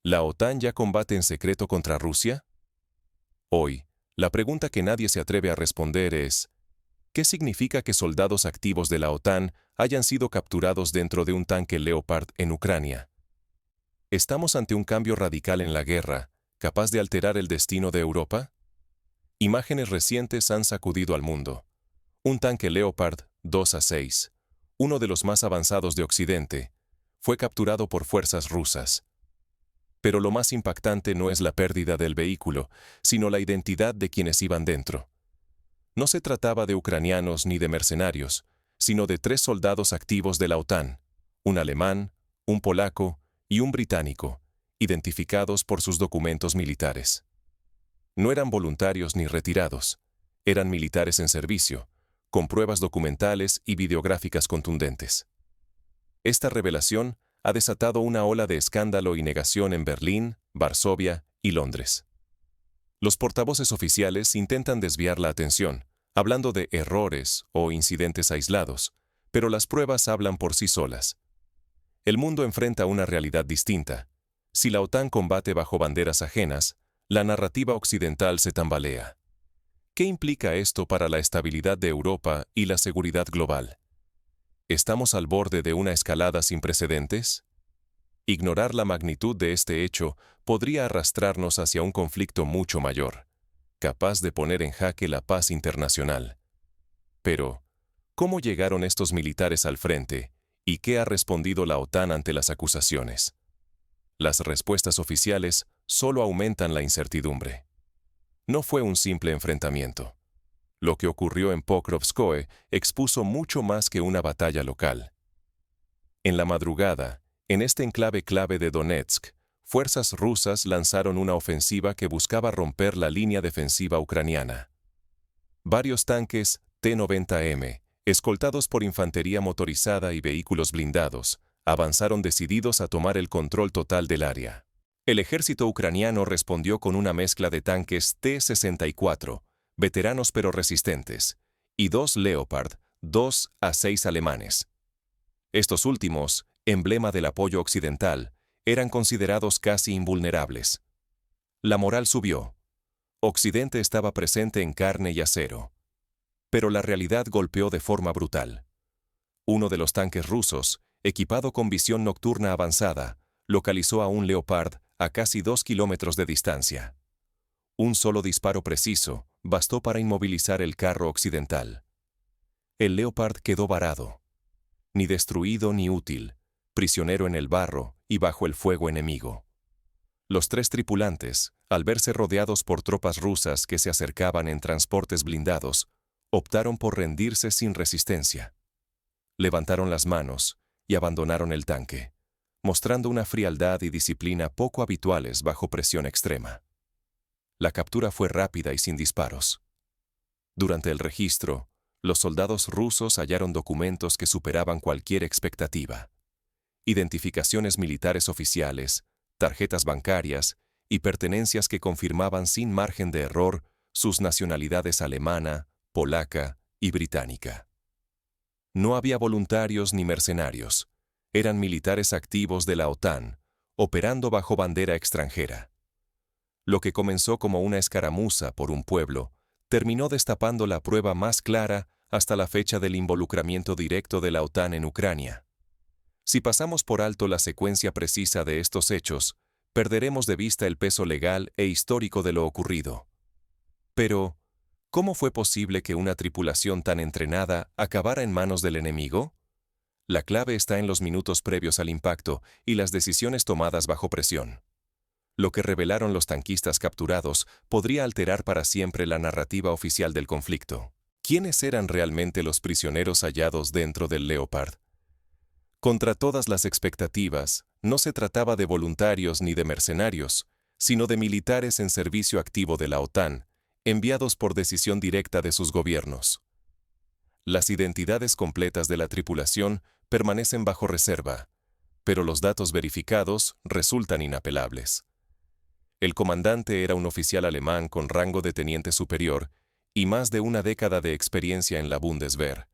¿La OTAN ya combate en secreto contra Rusia? Hoy, la pregunta que nadie se atreve a responder es, ¿qué significa que soldados activos de la OTAN hayan sido capturados dentro de un tanque Leopard en Ucrania? ¿Estamos ante un cambio radical en la guerra, capaz de alterar el destino de Europa? Imágenes recientes han sacudido al mundo. Un tanque Leopard 2A6, uno de los más avanzados de Occidente, fue capturado por fuerzas rusas. Pero lo más impactante no es la pérdida del vehículo, sino la identidad de quienes iban dentro. No se trataba de ucranianos ni de mercenarios, sino de 3 soldados activos de la OTAN, un alemán, un polaco y un británico, identificados por sus documentos militares. No eran voluntarios ni retirados, eran militares en servicio, con pruebas documentales y videográficas contundentes. Esta revelación ha desatado una ola de escándalo y negación en Berlín, Varsovia y Londres. Los portavoces oficiales intentan desviar la atención, hablando de errores o incidentes aislados, pero las pruebas hablan por sí solas. El mundo enfrenta una realidad distinta. Si la OTAN combate bajo banderas ajenas, la narrativa occidental se tambalea. ¿Qué implica esto para la estabilidad de Europa y la seguridad global? ¿Estamos al borde de una escalada sin precedentes? Ignorar la magnitud de este hecho podría arrastrarnos hacia un conflicto mucho mayor, capaz de poner en jaque la paz internacional. Pero, ¿cómo llegaron estos militares al frente y qué ha respondido la OTAN ante las acusaciones? Las respuestas oficiales solo aumentan la incertidumbre. No fue un simple enfrentamiento. Lo que ocurrió en Pokrovskoe expuso mucho más que una batalla local. En la madrugada, en este enclave clave de Donetsk, fuerzas rusas lanzaron una ofensiva que buscaba romper la línea defensiva ucraniana. Varios tanques T-90M, escoltados por infantería motorizada y vehículos blindados, avanzaron decididos a tomar el control total del área. El ejército ucraniano respondió con una mezcla de tanques T-64, veteranos pero resistentes, y 2 Leopard 2A6 alemanes. Estos últimos, emblema del apoyo occidental, eran considerados casi invulnerables. La moral subió. Occidente estaba presente en carne y acero. Pero la realidad golpeó de forma brutal. Uno de los tanques rusos, equipado con visión nocturna avanzada, localizó a un Leopard a casi 2 kilómetros de distancia. Un solo disparo preciso bastó para inmovilizar el carro occidental. El Leopard quedó varado. Ni destruido ni útil, prisionero en el barro y bajo el fuego enemigo. Los 3 tripulantes, al verse rodeados por tropas rusas que se acercaban en transportes blindados, optaron por rendirse sin resistencia. Levantaron las manos y abandonaron el tanque, mostrando una frialdad y disciplina poco habituales bajo presión extrema. La captura fue rápida y sin disparos. Durante el registro, los soldados rusos hallaron documentos que superaban cualquier expectativa. Identificaciones militares oficiales, tarjetas bancarias y pertenencias que confirmaban sin margen de error sus nacionalidades alemana, polaca y británica. No había voluntarios ni mercenarios. Eran militares activos de la OTAN, operando bajo bandera extranjera. Lo que comenzó como una escaramuza por un pueblo, terminó destapando la prueba más clara hasta la fecha del involucramiento directo de la OTAN en Ucrania. Si pasamos por alto la secuencia precisa de estos hechos, perderemos de vista el peso legal e histórico de lo ocurrido. Pero, ¿cómo fue posible que una tripulación tan entrenada acabara en manos del enemigo? La clave está en los minutos previos al impacto y las decisiones tomadas bajo presión. Lo que revelaron los tanquistas capturados podría alterar para siempre la narrativa oficial del conflicto. ¿Quiénes eran realmente los prisioneros hallados dentro del Leopard? Contra todas las expectativas, no se trataba de voluntarios ni de mercenarios, sino de militares en servicio activo de la OTAN, enviados por decisión directa de sus gobiernos. Las identidades completas de la tripulación permanecen bajo reserva, pero los datos verificados resultan inapelables. El comandante era un oficial alemán con rango de teniente superior y más de una década de experiencia en la Bundeswehr.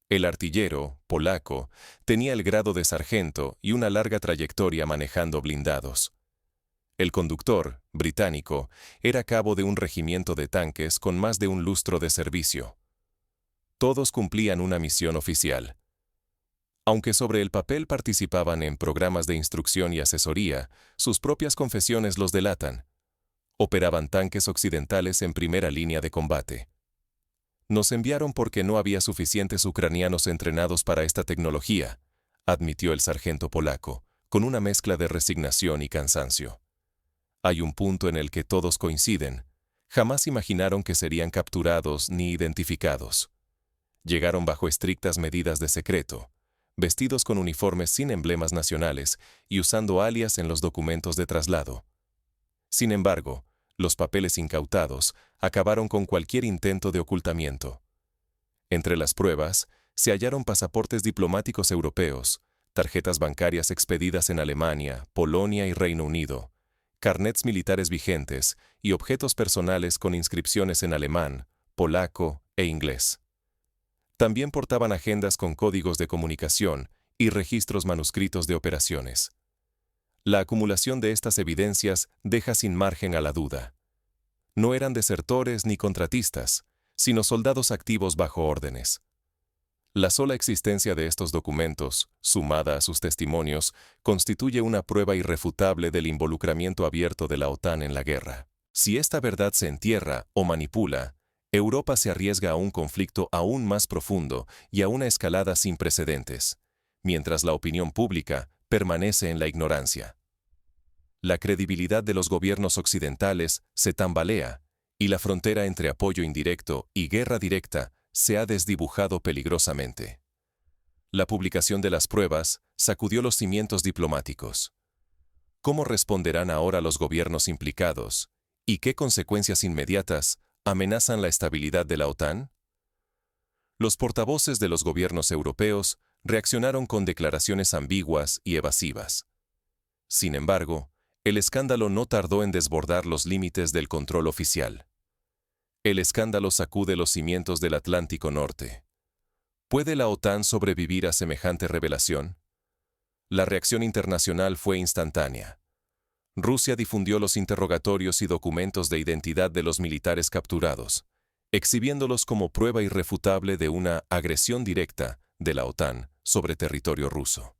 El artillero, polaco, tenía el grado de sargento y una larga trayectoria manejando blindados. El conductor, británico, era cabo de un regimiento de tanques con más de un lustro de servicio. Todos cumplían una misión oficial. Aunque sobre el papel participaban en programas de instrucción y asesoría, sus propias confesiones los delatan. Operaban tanques occidentales en primera línea de combate. Nos enviaron porque no había suficientes ucranianos entrenados para esta tecnología, admitió el sargento polaco, con una mezcla de resignación y cansancio. Hay un punto en el que todos coinciden. Jamás imaginaron que serían capturados ni identificados. Llegaron bajo estrictas medidas de secreto, vestidos con uniformes sin emblemas nacionales y usando alias en los documentos de traslado. Sin embargo, los papeles incautados acabaron con cualquier intento de ocultamiento. Entre las pruebas, se hallaron pasaportes diplomáticos europeos, tarjetas bancarias expedidas en Alemania, Polonia y Reino Unido, carnets militares vigentes y objetos personales con inscripciones en alemán, polaco e inglés. También portaban agendas con códigos de comunicación y registros manuscritos de operaciones. La acumulación de estas evidencias deja sin margen a la duda. No eran desertores ni contratistas, sino soldados activos bajo órdenes. La sola existencia de estos documentos, sumada a sus testimonios, constituye una prueba irrefutable del involucramiento abierto de la OTAN en la guerra. Si esta verdad se entierra o manipula, Europa se arriesga a un conflicto aún más profundo y a una escalada sin precedentes, mientras la opinión pública permanece en la ignorancia. La credibilidad de los gobiernos occidentales se tambalea y la frontera entre apoyo indirecto y guerra directa se ha desdibujado peligrosamente. La publicación de las pruebas sacudió los cimientos diplomáticos. ¿Cómo responderán ahora los gobiernos implicados? ¿Y qué consecuencias inmediatas amenazan la estabilidad de la OTAN? Los portavoces de los gobiernos europeos reaccionaron con declaraciones ambiguas y evasivas. Sin embargo, el escándalo no tardó en desbordar los límites del control oficial. El escándalo sacude los cimientos del Atlántico Norte. ¿Puede la OTAN sobrevivir a semejante revelación? La reacción internacional fue instantánea. Rusia difundió los interrogatorios y documentos de identidad de los militares capturados, exhibiéndolos como prueba irrefutable de una agresión directa de la OTAN sobre territorio ruso.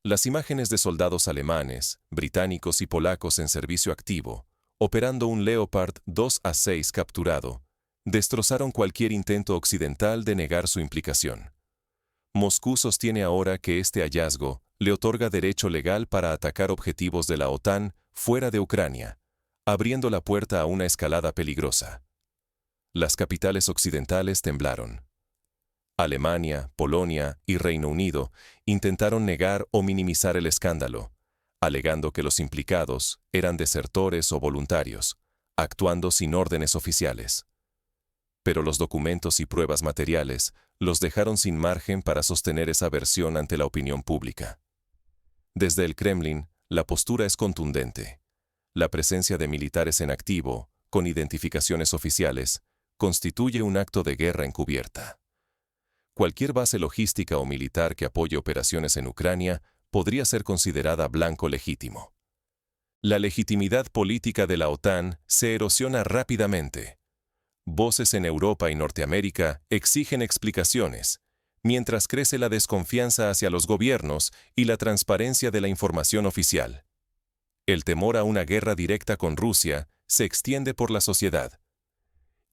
Las imágenes de soldados alemanes, británicos y polacos en servicio activo, operando un Leopard 2A6 capturado, destrozaron cualquier intento occidental de negar su implicación. Moscú sostiene ahora que este hallazgo le otorga derecho legal para atacar objetivos de la OTAN fuera de Ucrania, abriendo la puerta a una escalada peligrosa. Las capitales occidentales temblaron. Alemania, Polonia y Reino Unido intentaron negar o minimizar el escándalo, alegando que los implicados eran desertores o voluntarios, actuando sin órdenes oficiales. Pero los documentos y pruebas materiales los dejaron sin margen para sostener esa versión ante la opinión pública. Desde el Kremlin, la postura es contundente. La presencia de militares en activo, con identificaciones oficiales, constituye un acto de guerra encubierta. Cualquier base logística o militar que apoye operaciones en Ucrania podría ser considerada blanco legítimo. La legitimidad política de la OTAN se erosiona rápidamente. Voces en Europa y Norteamérica exigen explicaciones, mientras crece la desconfianza hacia los gobiernos y la transparencia de la información oficial. El temor a una guerra directa con Rusia se extiende por la sociedad.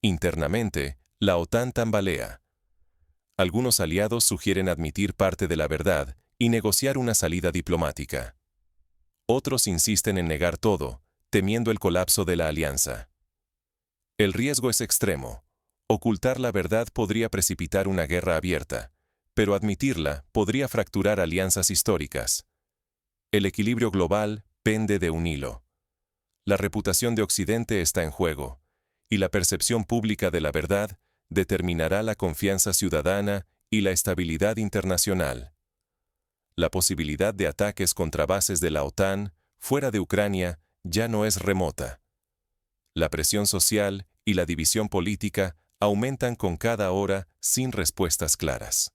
Internamente, la OTAN tambalea. Algunos aliados sugieren admitir parte de la verdad y negociar una salida diplomática. Otros insisten en negar todo, temiendo el colapso de la alianza. El riesgo es extremo. Ocultar la verdad podría precipitar una guerra abierta, pero admitirla podría fracturar alianzas históricas. El equilibrio global pende de un hilo. La reputación de Occidente está en juego, y la percepción pública de la verdad determinará la confianza ciudadana y la estabilidad internacional. La posibilidad de ataques contra bases de la OTAN fuera de Ucrania ya no es remota. La presión social y la división política aumentan con cada hora sin respuestas claras.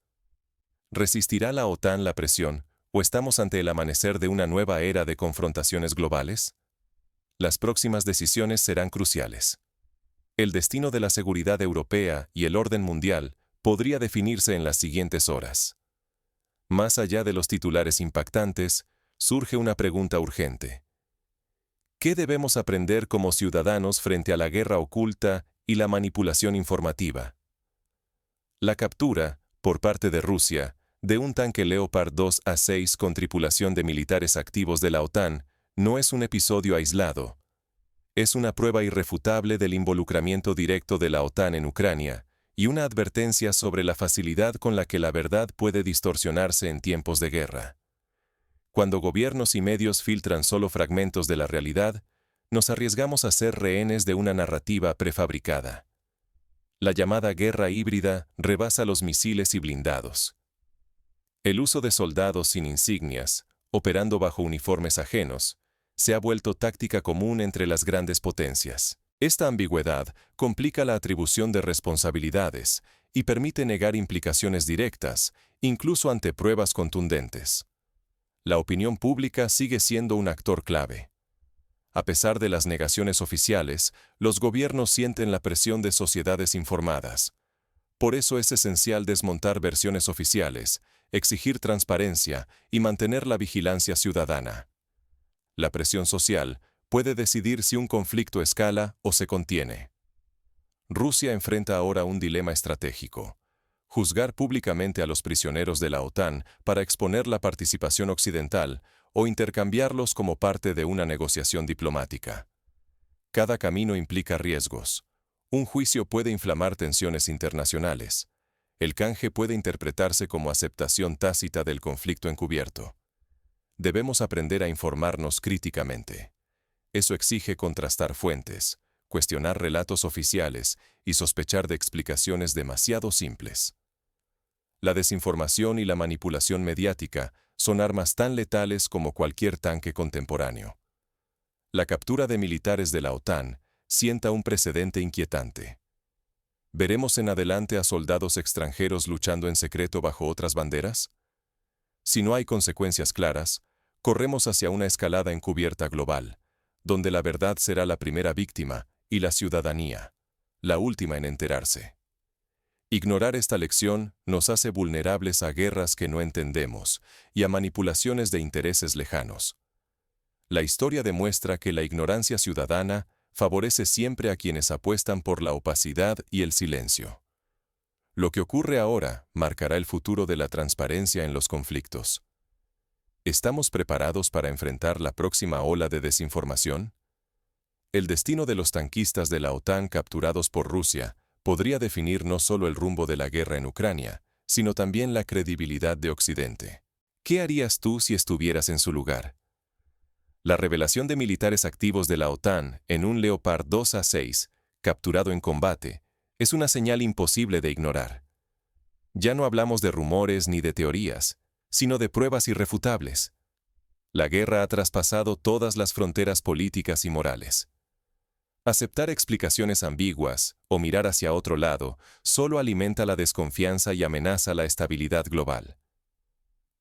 ¿Resistirá la OTAN la presión o estamos ante el amanecer de una nueva era de confrontaciones globales? Las próximas decisiones serán cruciales. El destino de la seguridad europea y el orden mundial podría definirse en las siguientes horas. Más allá de los titulares impactantes, surge una pregunta urgente. ¿Qué debemos aprender como ciudadanos frente a la guerra oculta y la manipulación informativa? La captura, por parte de Rusia, de un tanque Leopard 2A6 con tripulación de militares activos de la OTAN no es un episodio aislado. Es una prueba irrefutable del involucramiento directo de la OTAN en Ucrania y una advertencia sobre la facilidad con la que la verdad puede distorsionarse en tiempos de guerra. Cuando gobiernos y medios filtran solo fragmentos de la realidad, nos arriesgamos a ser rehenes de una narrativa prefabricada. La llamada guerra híbrida rebasa los misiles y blindados. El uso de soldados sin insignias, operando bajo uniformes ajenos, se ha vuelto táctica común entre las grandes potencias. Esta ambigüedad complica la atribución de responsabilidades y permite negar implicaciones directas, incluso ante pruebas contundentes. La opinión pública sigue siendo un actor clave. A pesar de las negaciones oficiales, los gobiernos sienten la presión de sociedades informadas. Por eso es esencial desmontar versiones oficiales, exigir transparencia y mantener la vigilancia ciudadana. La presión social puede decidir si un conflicto escala o se contiene. Rusia enfrenta ahora un dilema estratégico: juzgar públicamente a los prisioneros de la OTAN para exponer la participación occidental o intercambiarlos como parte de una negociación diplomática. Cada camino implica riesgos. Un juicio puede inflamar tensiones internacionales. El canje puede interpretarse como aceptación tácita del conflicto encubierto. Debemos aprender a informarnos críticamente. Eso exige contrastar fuentes, cuestionar relatos oficiales y sospechar de explicaciones demasiado simples. La desinformación y la manipulación mediática son armas tan letales como cualquier tanque contemporáneo. La captura de militares de la OTAN sienta un precedente inquietante. ¿Veremos en adelante a soldados extranjeros luchando en secreto bajo otras banderas? Si no hay consecuencias claras, corremos hacia una escalada encubierta global, donde la verdad será la primera víctima y la ciudadanía, la última en enterarse. Ignorar esta lección nos hace vulnerables a guerras que no entendemos y a manipulaciones de intereses lejanos. La historia demuestra que la ignorancia ciudadana favorece siempre a quienes apuestan por la opacidad y el silencio. Lo que ocurre ahora marcará el futuro de la transparencia en los conflictos. ¿Estamos preparados para enfrentar la próxima ola de desinformación? El destino de los tanquistas de la OTAN capturados por Rusia podría definir no solo el rumbo de la guerra en Ucrania, sino también la credibilidad de Occidente. ¿Qué harías tú si estuvieras en su lugar? La revelación de militares activos de la OTAN en un Leopard 2A6, capturado en combate, es una señal imposible de ignorar. Ya no hablamos de rumores ni de teorías, sino de pruebas irrefutables. La guerra ha traspasado todas las fronteras políticas y morales. Aceptar explicaciones ambiguas o mirar hacia otro lado solo alimenta la desconfianza y amenaza la estabilidad global.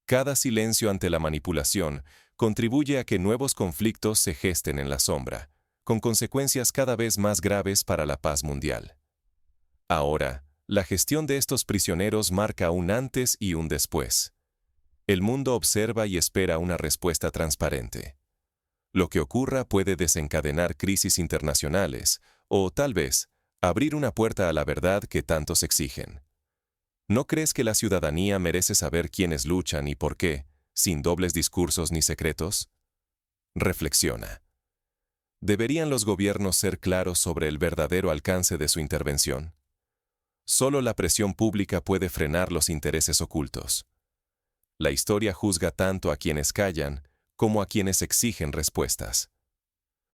Cada silencio ante la manipulación contribuye a que nuevos conflictos se gesten en la sombra, con consecuencias cada vez más graves para la paz mundial. Ahora, la gestión de estos prisioneros marca un antes y un después. El mundo observa y espera una respuesta transparente. Lo que ocurra puede desencadenar crisis internacionales o, tal vez, abrir una puerta a la verdad que tantos exigen. ¿No crees que la ciudadanía merece saber quiénes luchan y por qué, sin dobles discursos ni secretos? Reflexiona. ¿Deberían los gobiernos ser claros sobre el verdadero alcance de su intervención? Solo la presión pública puede frenar los intereses ocultos. La historia juzga tanto a quienes callan como a quienes exigen respuestas.